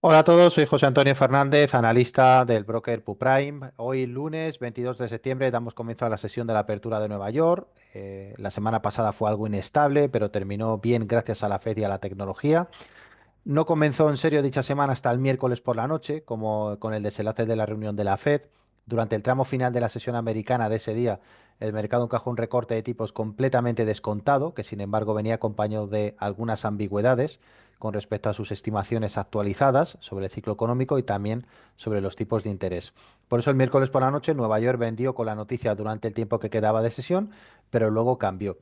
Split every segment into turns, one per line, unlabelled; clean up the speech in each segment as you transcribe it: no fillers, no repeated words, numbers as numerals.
Hola a todos, soy José Antonio Fernández, analista del broker PUPrime. Hoy lunes 22 de septiembre damos comienzo a la sesión de la apertura de Nueva York. La semana pasada fue algo inestable, pero terminó bien gracias a la Fed y a la tecnología. No comenzó en serio dicha semana hasta el miércoles por la noche, como con el desenlace de la reunión de la Fed. Durante el tramo final de la sesión americana de ese día, el mercado encajó un recorte de tipos completamente descontado, que sin embargo venía acompañado de algunas ambigüedades con respecto a sus estimaciones actualizadas sobre el ciclo económico y también sobre los tipos de interés. Por eso el miércoles por la noche Nueva York vendió con la noticia durante el tiempo que quedaba de sesión, pero luego cambió.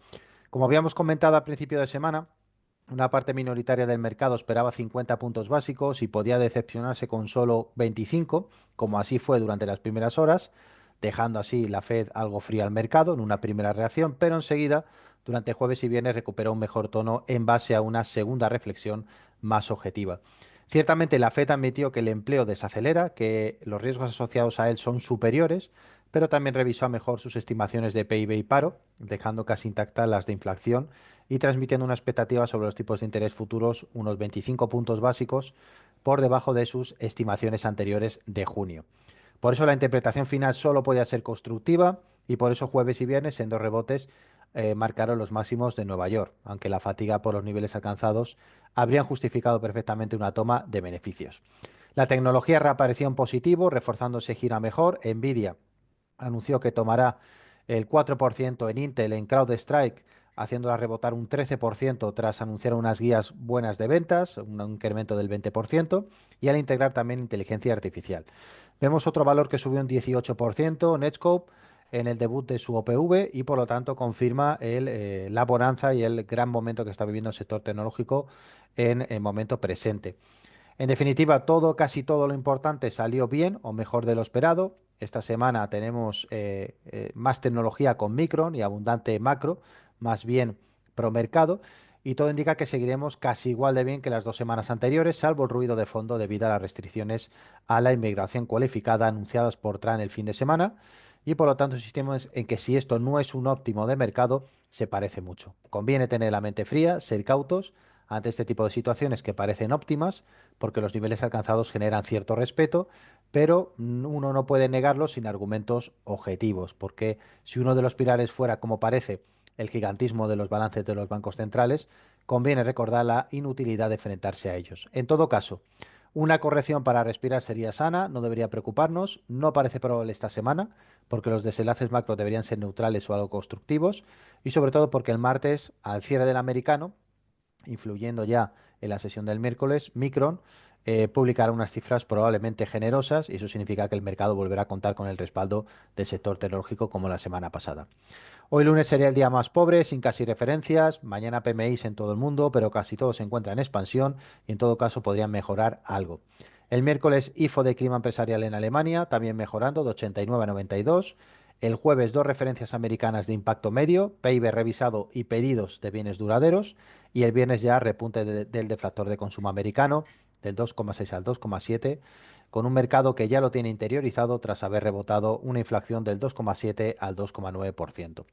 Como habíamos comentado a principio de semana, una parte minoritaria del mercado esperaba 50 puntos básicos y podía decepcionarse con solo 25, como así fue durante las primeras horas, dejando así la Fed algo fría al mercado en una primera reacción, pero enseguida, durante jueves y viernes, recuperó un mejor tono en base a una segunda reflexión más objetiva. Ciertamente la Fed admitió que el empleo desacelera, que los riesgos asociados a él son superiores, pero también revisó a mejor sus estimaciones de PIB y paro, dejando casi intactas las de inflación y transmitiendo una expectativa sobre los tipos de interés futuros unos 25 puntos básicos por debajo de sus estimaciones anteriores de junio. Por eso la interpretación final solo podía ser constructiva y por eso jueves y viernes en dos rebotes marcaron los máximos de Nueva York, aunque la fatiga por los niveles alcanzados habrían justificado perfectamente una toma de beneficios. La tecnología reapareció en positivo, reforzándose gira mejor. Nvidia anunció que tomará el 4% en Intel en CrowdStrike, haciéndola rebotar un 13% tras anunciar unas guías buenas de ventas, un incremento del 20%, y al integrar también inteligencia artificial. Vemos otro valor que subió un 18%, Netscope, en el debut de su OPV y por lo tanto confirma la bonanza y el gran momento que está viviendo el sector tecnológico en el momento presente. En definitiva, todo, casi todo lo importante salió bien o mejor de lo esperado. Esta semana tenemos más tecnología con Micron y abundante macro, más bien pro mercado, y todo indica que seguiremos casi igual de bien que las dos semanas anteriores, salvo el ruido de fondo debido a las restricciones a la inmigración cualificada anunciadas por Trump el fin de semana. Y por lo tanto, insistimos en que si esto no es un óptimo de mercado, se parece mucho. Conviene tener la mente fría, ser cautos ante este tipo de situaciones que parecen óptimas porque los niveles alcanzados generan cierto respeto, pero uno no puede negarlo sin argumentos objetivos, porque si uno de los pilares fuera, como parece, el gigantismo de los balances de los bancos centrales, conviene recordar la inutilidad de enfrentarse a ellos. En todo caso, una corrección para respirar sería sana, no debería preocuparnos, no parece probable esta semana, porque los desenlaces macro deberían ser neutrales o algo constructivos, y sobre todo porque el martes, al cierre del americano, influyendo ya en la sesión del miércoles, Micron publicará unas cifras probablemente generosas y eso significa que el mercado volverá a contar con el respaldo del sector tecnológico como la semana pasada. Hoy lunes sería el día más pobre, sin casi referencias. Mañana PMIs en todo el mundo, pero casi todo se encuentra en expansión y en todo caso podrían mejorar algo. El miércoles IFO de clima empresarial en Alemania, también mejorando de 89 a 92. El jueves dos referencias americanas de impacto medio, PIB revisado y pedidos de bienes duraderos. Y el viernes ya repunte del deflactor de consumo americano del 2,6 al 2,7, con un mercado que ya lo tiene interiorizado tras haber rebotado una inflación del 2,7 al 2,9%.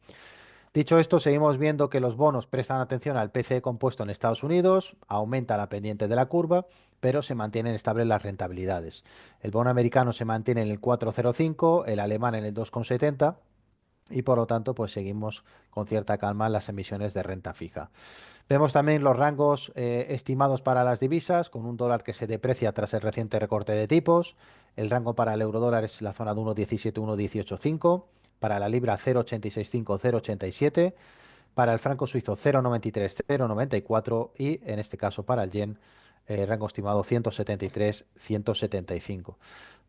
Dicho esto, seguimos viendo que los bonos prestan atención al PCE compuesto en Estados Unidos, aumenta la pendiente de la curva, pero se mantienen estables las rentabilidades. El bono americano se mantiene en el 4,05, el alemán en el 2,70 y por lo tanto pues seguimos con cierta calma las emisiones de renta fija. Vemos también los rangos estimados para las divisas, con un dólar que se deprecia tras el reciente recorte de tipos. El rango para el eurodólar es la zona de 1,17, 1,18,5. Para la libra 0,865, 0,87. Para el franco suizo 0,93, 0,94. Y en este caso para el yen, rango estimado 173, 175.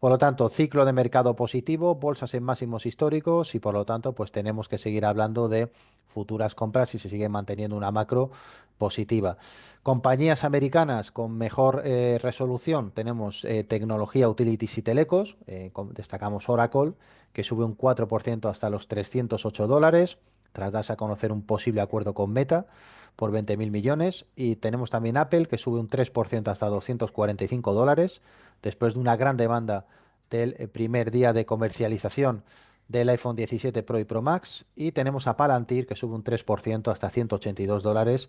Por lo tanto, ciclo de mercado positivo, bolsas en máximos históricos y por lo tanto, pues tenemos que seguir hablando de futuras compras si se sigue manteniendo una macro positiva. Compañías americanas con mejor resolución, tenemos tecnología, utilities y telecos, destacamos Oracle, que sube un 4% hasta los $308, tras darse a conocer un posible acuerdo con Meta por 20.000 millones. Y tenemos también Apple, que sube un 3% hasta $245, después de una gran demanda del primer día de comercialización del iPhone 17 Pro y Pro Max. Y tenemos a Palantir, que sube un 3% hasta $182,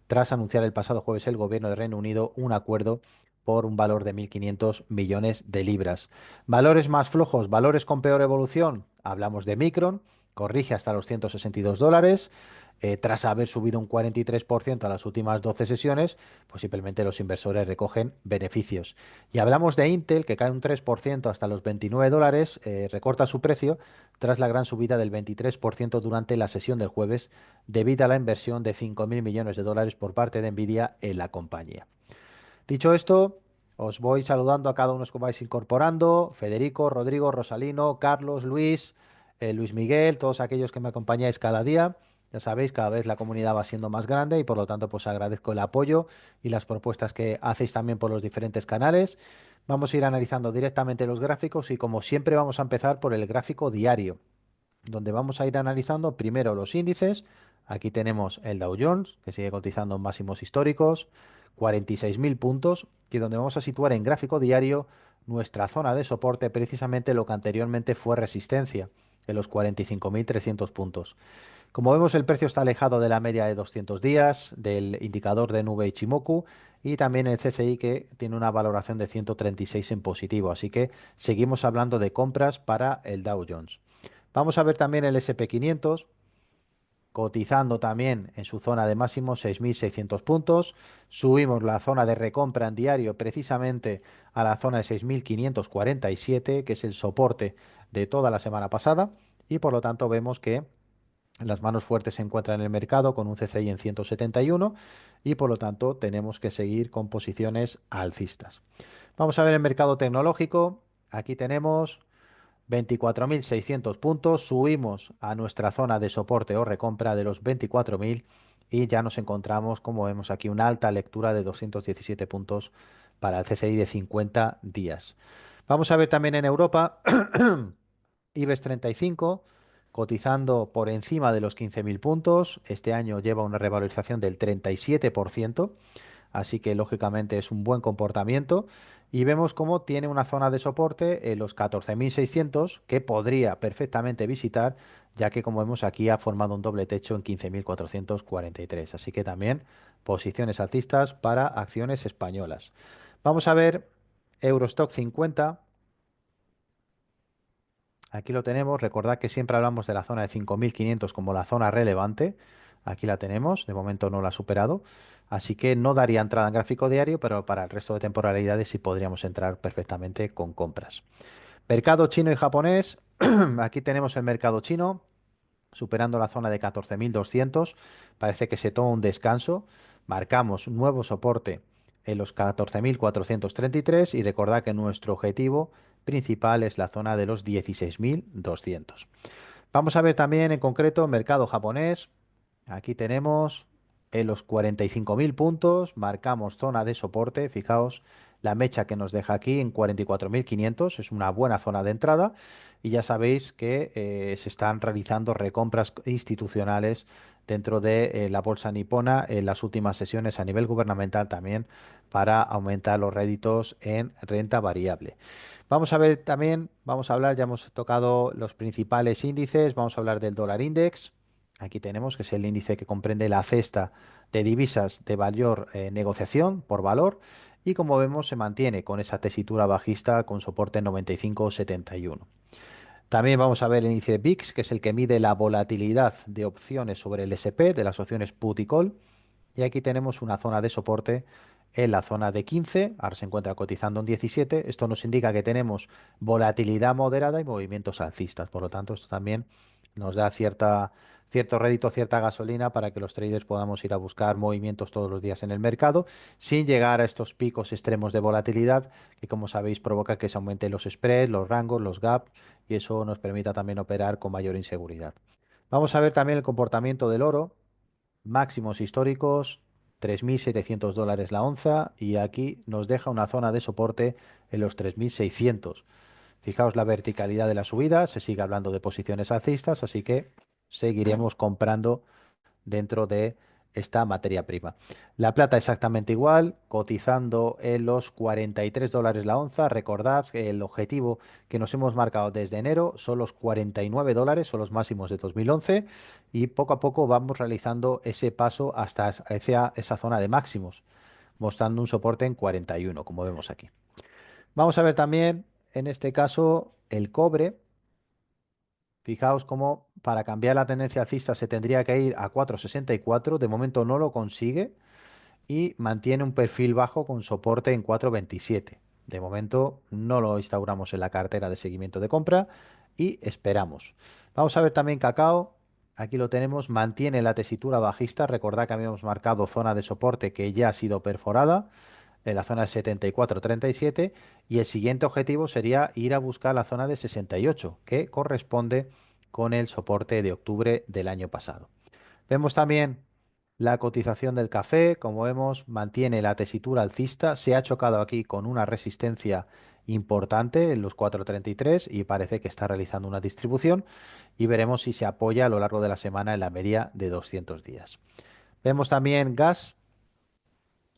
tras anunciar el pasado jueves el gobierno de Reino Unido un acuerdo por un valor de 1.500 millones de libras. Valores más flojos, valores con peor evolución. Hablamos de Micron, corrige hasta los 162 dólares. Tras haber subido un 43% a las últimas 12 sesiones, pues simplemente los inversores recogen beneficios. Y hablamos de Intel, que cae un 3% hasta los 29 dólares, recorta su precio tras la gran subida del 23% durante la sesión del jueves, debido a la inversión de 5.000 millones de dólares por parte de Nvidia en la compañía. Dicho esto, os voy saludando a cada uno que vais incorporando: Federico, Rodrigo, Rosalino, Carlos, Luis, Luis Miguel, todos aquellos que me acompañáis cada día. Ya sabéis, cada vez la comunidad va siendo más grande y por lo tanto pues agradezco el apoyo y las propuestas que hacéis también por los diferentes canales. Vamos a ir analizando directamente los gráficos y como siempre vamos a empezar por el gráfico diario, donde vamos a ir analizando primero los índices. Aquí tenemos el Dow Jones, que sigue cotizando en máximos históricos, 46.000 puntos, y donde vamos a situar en gráfico diario nuestra zona de soporte, precisamente lo que anteriormente fue resistencia, en los 45.300 puntos. Como vemos, el precio está alejado de la media de 200 días, del indicador de nube Ichimoku y también el CCI, que tiene una valoración de 136 en positivo. Así que seguimos hablando de compras para el Dow Jones. Vamos a ver también el SP 500 cotizando también en su zona de máximo 6.600 puntos. Subimos la zona de recompra en diario precisamente a la zona de 6.547, que es el soporte de toda la semana pasada. Y por lo tanto vemos que las manos fuertes se encuentran en el mercado con un CCI en 171 y por lo tanto tenemos que seguir con posiciones alcistas. Vamos a ver el mercado tecnológico. Aquí tenemos 24.600 puntos, subimos a nuestra zona de soporte o recompra de los 24.000 y ya nos encontramos, como vemos aquí, una alta lectura de 217 puntos para el CCI de 50 días. Vamos a ver también en Europa, IBEX 35 cotizando por encima de los 15.000 puntos. Este año lleva una revalorización del 37%. Así que lógicamente es un buen comportamiento. Y vemos cómo tiene una zona de soporte en los 14.600 que podría perfectamente visitar, ya que como vemos aquí ha formado un doble techo en 15.443. Así que también posiciones alcistas para acciones españolas. Vamos a ver Eurostock 50. Aquí lo tenemos. Recordad que siempre hablamos de la zona de 5.500 como la zona relevante. Aquí la tenemos. De momento no la ha superado. Así que no daría entrada en gráfico diario, pero para el resto de temporalidades sí podríamos entrar perfectamente con compras. Mercado chino y japonés. Aquí tenemos el mercado chino superando la zona de 14.200. Parece que se toma un descanso. Marcamos un nuevo soporte en los 14.433 y recordad que nuestro objetivo principal es la zona de los 16.200. Vamos a ver también en concreto mercado japonés. Aquí tenemos en los 45.000 puntos, marcamos zona de soporte. Fijaos la mecha que nos deja aquí en 44.500, es una buena zona de entrada. Y ya sabéis que se están realizando recompras institucionales dentro de la bolsa nipona en las últimas sesiones a nivel gubernamental también para aumentar los réditos en renta variable. Vamos a ver también, vamos a hablar, ya hemos tocado los principales índices, vamos a hablar del dólar index. Aquí tenemos que es el índice que comprende la cesta de divisas de mayor negociación por valor y como vemos se mantiene con esa tesitura bajista con soporte en 95,71. También vamos a ver el índice VIX, que es el que mide la volatilidad de opciones sobre el SP, de las opciones put y call. Y aquí tenemos una zona de soporte en la zona de 15, ahora se encuentra cotizando en 17. Esto nos indica que tenemos volatilidad moderada y movimientos alcistas. Por lo tanto, esto también nos da cierto rédito, cierta gasolina para que los traders podamos ir a buscar movimientos todos los días en el mercado, sin llegar a estos picos extremos de volatilidad que, como sabéis, provoca que se aumenten los spreads, los rangos, los gaps, y eso nos permita también operar con mayor inseguridad. Vamos a ver también el comportamiento del oro. Máximos históricos, 3.700 dólares la onza y aquí nos deja una zona de soporte en los 3.600. Fijaos la verticalidad de la subida, se sigue hablando de posiciones alcistas, así que seguiremos comprando dentro de esta materia prima. La plata exactamente igual, cotizando en los 43 dólares la onza. Recordad que el objetivo que nos hemos marcado desde enero son los 49 dólares, son los máximos de 2011 y poco a poco vamos realizando ese paso hasta esa zona de máximos. mostrando un soporte en 41, como vemos aquí. Vamos a ver también, en este caso, el cobre. Fijaos cómo para cambiar la tendencia alcista se tendría que ir a 4,64. De momento no lo consigue y mantiene un perfil bajo con soporte en 4,27. De momento no lo instauramos en la cartera de seguimiento de compra y esperamos. Vamos a ver también cacao. Aquí lo tenemos, mantiene la tesitura bajista. Recordad que habíamos marcado zona de soporte que ya ha sido perforada en la zona de 74,37 y el siguiente objetivo sería ir a buscar la zona de 68, que corresponde con el soporte de octubre del año pasado. Vemos también la cotización del café, como vemos, mantiene la tesitura alcista, se ha chocado aquí con una resistencia importante en los 4,33 y parece que está realizando una distribución y veremos si se apoya a lo largo de la semana en la media de 200 días. Vemos también gas.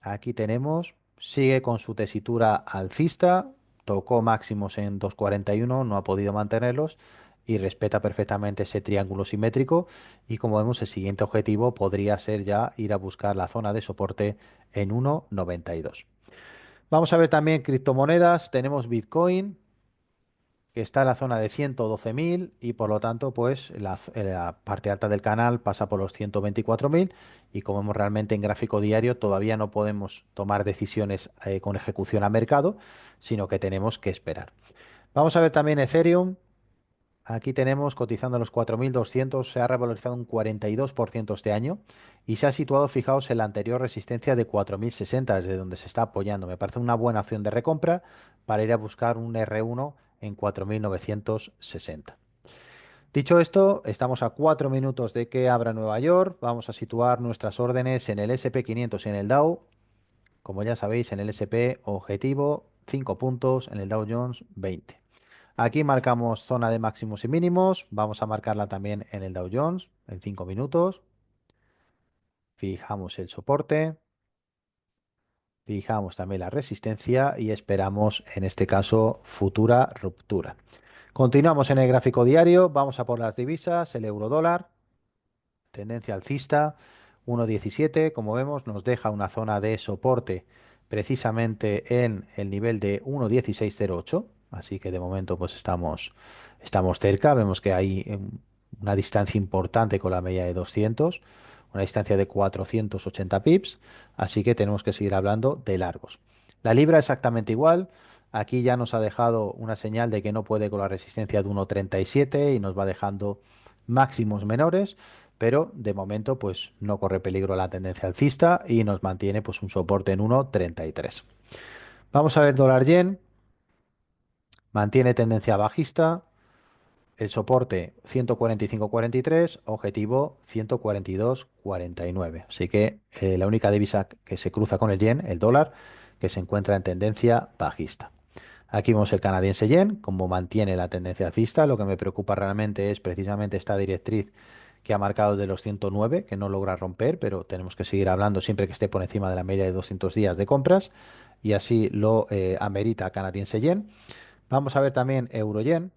Aquí tenemos, sigue con su tesitura alcista, tocó máximos en 2,41, no ha podido mantenerlos y respeta perfectamente ese triángulo simétrico y como vemos el siguiente objetivo podría ser ya ir a buscar la zona de soporte en 1,92. Vamos a ver también criptomonedas, tenemos Bitcoin que está en la zona de 112.000 y por lo tanto pues la parte alta del canal pasa por los 124.000 y como vemos realmente en gráfico diario todavía no podemos tomar decisiones con ejecución a mercado, sino que tenemos que esperar. Vamos a ver también Ethereum. Aquí tenemos cotizando los 4.200, se ha revalorizado un 42% este año y se ha situado, fijaos, en la anterior resistencia de 4.060, desde donde se está apoyando. Me parece una buena opción de recompra para ir a buscar un R1 en 4.960. Dicho esto, estamos a 4 minutos de que abra Nueva York. Vamos a situar nuestras órdenes en el SP 500 y en el Dow. Como ya sabéis, en el SP objetivo 5 puntos, en el Dow Jones 20. Aquí marcamos zona de máximos y mínimos. Vamos a marcarla también en el Dow Jones en 5 minutos. Fijamos el soporte. Fijamos también la resistencia y esperamos, en este caso, futura ruptura. Continuamos en el gráfico diario. Vamos a por las divisas. El euro dólar. Tendencia alcista, 1,17, como vemos, nos deja una zona de soporte precisamente en el nivel de 1,1608, así que de momento pues estamos cerca, vemos que hay una distancia importante con la media de 200, una distancia de 480 pips, así que tenemos que seguir hablando de largos. La libra exactamente igual. Aquí ya nos ha dejado una señal de que no puede con la resistencia de 1,37 y nos va dejando máximos menores, pero de momento pues no corre peligro la tendencia alcista y nos mantiene pues un soporte en 1,33. Vamos a ver dólar yen, mantiene tendencia bajista, el soporte 145,43, objetivo 142,49. Así que la única divisa que se cruza con el yen, el dólar, que se encuentra en tendencia bajista. Aquí vemos el canadiense yen, como mantiene la tendencia alcista. Lo que me preocupa realmente es precisamente esta directriz que ha marcado de los 109, que no logra romper, pero tenemos que seguir hablando siempre que esté por encima de la media de 200 días de compras, y así lo amerita canadiense yen. Vamos a ver también euro yen,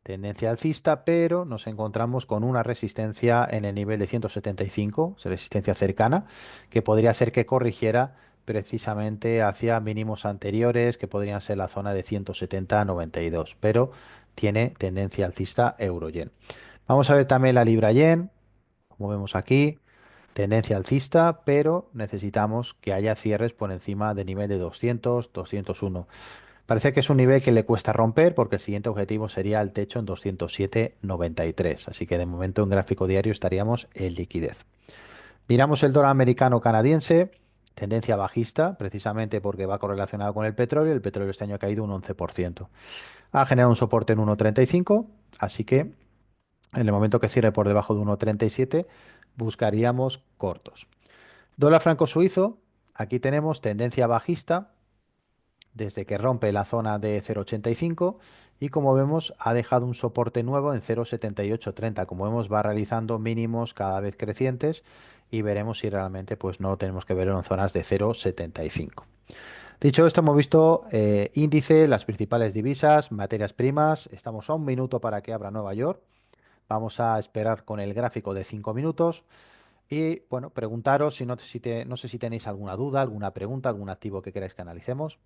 tendencia alcista, pero nos encontramos con una resistencia en el nivel de 175, resistencia cercana, que podría hacer que corrigiera precisamente hacia mínimos anteriores, que podrían ser la zona de 170,92, pero tiene tendencia alcista euro-yen. Vamos a ver también la libra-yen, como vemos aquí, tendencia alcista, pero necesitamos que haya cierres por encima del nivel de 200, 201. Parece que es un nivel que le cuesta romper porque el siguiente objetivo sería el techo en 207,93. Así que de momento en gráfico diario estaríamos en liquidez. Miramos el dólar americano canadiense, tendencia bajista, precisamente porque va correlacionado con el petróleo. El petróleo este año ha caído un 11%. Ha generado un soporte en 1,35, así que en el momento que cierre por debajo de 1,37 buscaríamos cortos. Dólar franco suizo, aquí tenemos tendencia bajista desde que rompe la zona de 0,85 y como vemos ha dejado un soporte nuevo en 0,7830. Como vemos va realizando mínimos cada vez crecientes y veremos si realmente pues no tenemos que verlo en zonas de 0,75. Dicho esto, hemos visto índice, las principales divisas, materias primas. Estamos a un minuto para que abra Nueva York. Vamos a esperar con el gráfico de 5 minutos. Y bueno, preguntaros si no, no sé si tenéis alguna duda, alguna pregunta, algún activo que queráis que analicemos.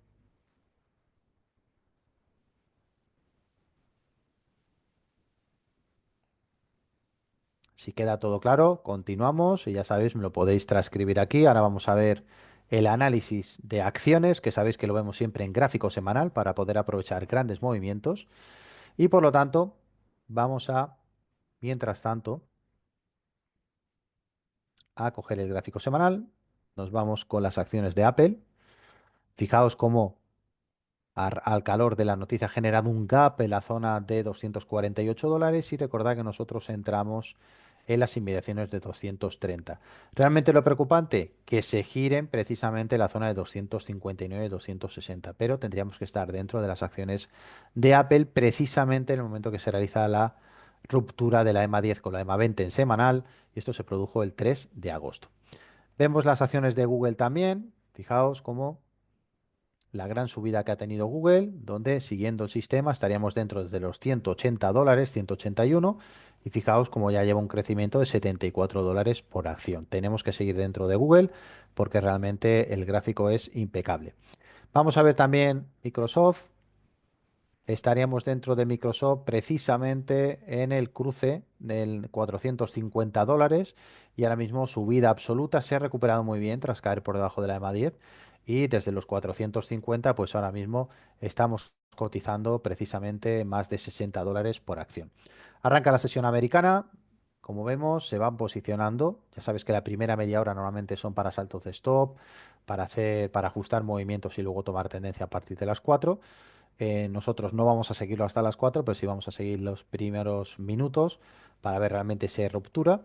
Si queda todo claro, continuamos y ya sabéis, me lo podéis transcribir aquí. Ahora vamos a ver el análisis de acciones, que sabéis que lo vemos siempre en gráfico semanal para poder aprovechar grandes movimientos. Y por lo tanto, vamos a, mientras tanto, a coger el gráfico semanal. Nos vamos con las acciones de Apple. Fijaos cómo al calor de la noticia ha generado un gap en la zona de $248 y recordad que nosotros entramos en las inmediaciones de 230. Realmente lo preocupante, que se giren precisamente la zona de 259 260, pero tendríamos que estar dentro de las acciones de Apple precisamente en el momento que se realiza la ruptura de la EMA 10 con la EMA 20 en semanal y esto se produjo el 3 de agosto. Vemos las acciones de Google también, fijaos cómo la gran subida que ha tenido Google, donde siguiendo el sistema estaríamos dentro de los $180, 181, y fijaos como ya lleva un crecimiento de $74 por acción. Tenemos que seguir dentro de Google porque realmente el gráfico es impecable. Vamos a ver también Microsoft. Estaríamos dentro de Microsoft precisamente en el cruce del $450 y ahora mismo su vida absoluta se ha recuperado muy bien tras caer por debajo de la EMA 10 y desde los 450 pues ahora mismo estamos cotizando precisamente más de $60 por acción. Arranca la sesión americana, como vemos se van posicionando, ya sabes que la primera media hora normalmente son para saltos de stop, para ajustar movimientos y luego tomar tendencia a partir de las 4. Nosotros no vamos a seguirlo hasta las 4, pero sí vamos a seguir los primeros minutos para ver realmente si hay ruptura.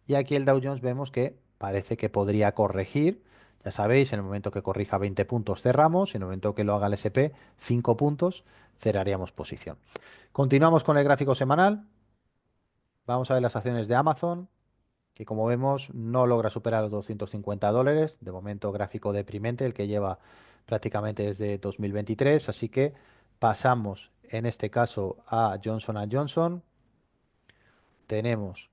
Y aquí el Dow Jones vemos que parece que podría corregir. Ya sabéis, en el momento que corrija 20 puntos cerramos, en el momento que lo haga el SP 5 puntos, cerraríamos posición. Continuamos con el gráfico semanal. Vamos a ver las acciones de Amazon que como vemos no logra superar los $250. De momento gráfico deprimente, el que lleva prácticamente desde 2023. Así que pasamos en este caso a Johnson Johnson. Tenemos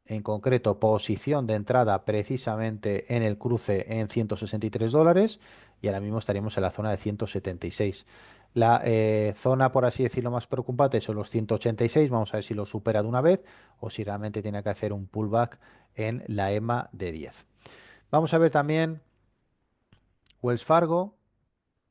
en concreto posición de entrada precisamente en el cruce en $163 y ahora mismo estaríamos en la zona de 176. La zona, por así decirlo, más preocupante son los 186. Vamos a ver si lo supera de una vez o si realmente tiene que hacer un pullback en la EMA de 10. Vamos a ver también Wells Fargo,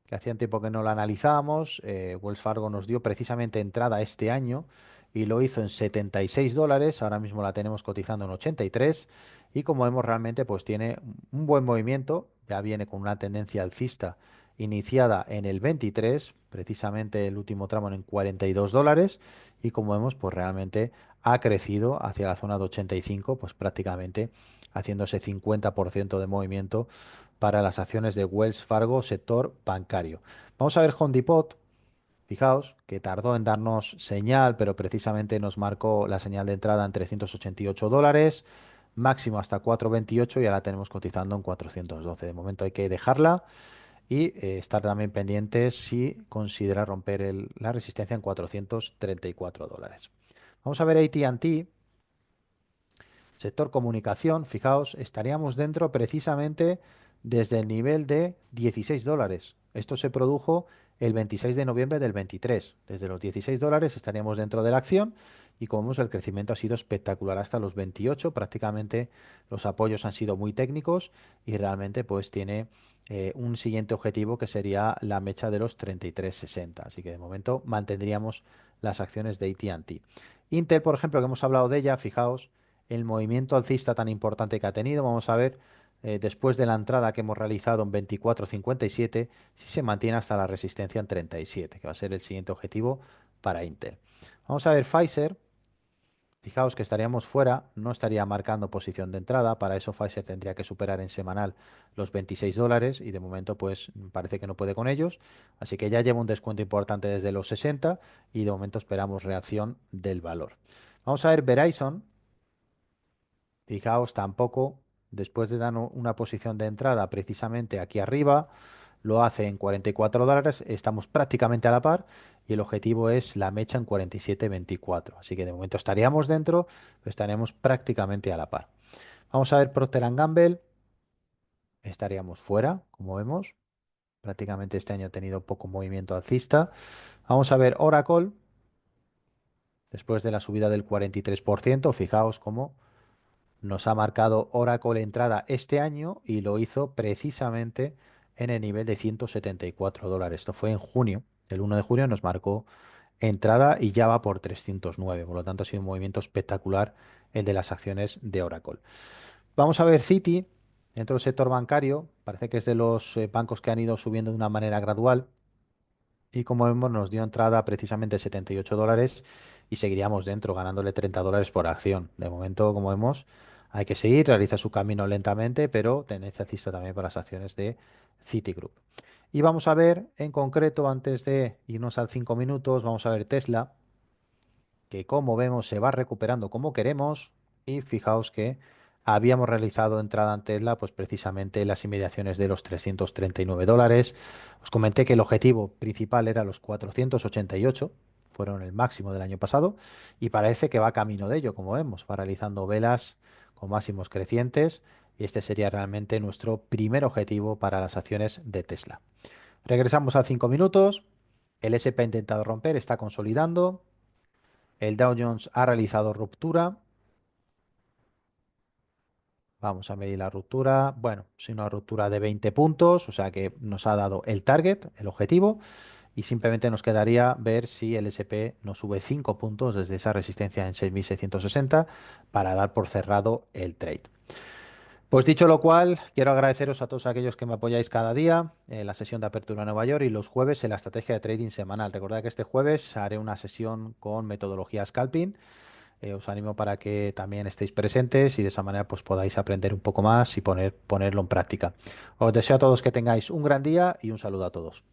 que hacía tiempo que no la analizábamos. Wells Fargo nos dio precisamente entrada este año y lo hizo en $76. Ahora mismo la tenemos cotizando en 83 y como vemos realmente pues tiene un buen movimiento. Ya viene con una tendencia alcista iniciada en el 23, precisamente el último tramo en $42 y como vemos pues realmente ha crecido hacia la zona de 85, pues prácticamente haciéndose 50% de movimiento para las acciones de Wells Fargo sector bancario. Vamos a ver Home Depot. Fijaos que tardó en darnos señal, pero precisamente nos marcó la señal de entrada en $388, máximo hasta 428 y ahora tenemos cotizando en 412. De momento hay que dejarla y estar también pendientes si considera romper la resistencia en $434. Vamos a ver AT&T. Sector comunicación, fijaos, estaríamos dentro precisamente desde el nivel de $16. Esto se produjo el 26 de noviembre del 23. Desde los $16 estaríamos dentro de la acción y como vemos el crecimiento ha sido espectacular hasta los 28. Prácticamente los apoyos han sido muy técnicos y realmente pues tiene un siguiente objetivo que sería la mecha de los 33,60. Así que de momento mantendríamos las acciones de AT&T. Intel, por ejemplo, que hemos hablado de ella, fijaos el movimiento alcista tan importante que ha tenido. Vamos a ver después de la entrada que hemos realizado en 24,57 si se mantiene hasta la resistencia en 37, que va a ser el siguiente objetivo para Intel. Vamos a ver Pfizer. Fijaos que estaríamos fuera, no estaría marcando posición de entrada. Para eso Pfizer tendría que superar en semanal los $26 y de momento pues parece que no puede con ellos. Así que ya lleva un descuento importante desde los 60 y de momento esperamos reacción del valor. Vamos a ver Verizon. Fijaos, tampoco, después de dar una posición de entrada precisamente aquí arriba, lo hace en $44, estamos prácticamente a la par y el objetivo es la mecha en 47,24. Así que de momento estaríamos dentro, pero estaremos prácticamente a la par. Vamos a ver Procter Gamble, estaríamos fuera, como vemos. Prácticamente este año ha tenido poco movimiento alcista. Vamos a ver Oracle, después de la subida del 43%. Fijaos cómo nos ha marcado Oracle entrada este año y lo hizo precisamente en el nivel de $174. Esto fue en junio. El 1 de junio nos marcó entrada y ya va por 309. Por lo tanto, ha sido un movimiento espectacular el de las acciones de Oracle. Vamos a ver Citi, dentro del sector bancario. Parece que es de los bancos que han ido subiendo de una manera gradual. Y como vemos, nos dio entrada precisamente $78 y seguiríamos dentro, ganándole $30 por acción. De momento, como vemos, hay que seguir, realiza su camino lentamente, pero tendencia alcista también para las acciones de Citigroup. Y vamos a ver en concreto, antes de irnos al 5 minutos, vamos a ver Tesla, que como vemos se va recuperando como queremos. Y fijaos que habíamos realizado entrada en Tesla pues precisamente en las inmediaciones de los $339. Os comenté que el objetivo principal era los 488, fueron el máximo del año pasado y parece que va camino de ello, como vemos, va realizando velas con máximos crecientes y este sería realmente nuestro primer objetivo para las acciones de Tesla. Regresamos a 5 minutos. El SP ha intentado romper, está consolidando. El Dow Jones ha realizado ruptura. Vamos a medir la ruptura. Bueno, es una ruptura de 20 puntos, o sea que nos ha dado el target, el objetivo, y simplemente nos quedaría ver si el SP nos sube 5 puntos desde esa resistencia en 6.660 para dar por cerrado el trade. Pues dicho lo cual, quiero agradeceros a todos aquellos que me apoyáis cada día en la sesión de apertura en Nueva York y los jueves en la estrategia de trading semanal. Recordad que este jueves haré una sesión con metodología scalping. Os animo para que también estéis presentes y de esa manera pues podáis aprender un poco más y ponerlo en práctica. Os deseo a todos que tengáis un gran día y un saludo a todos.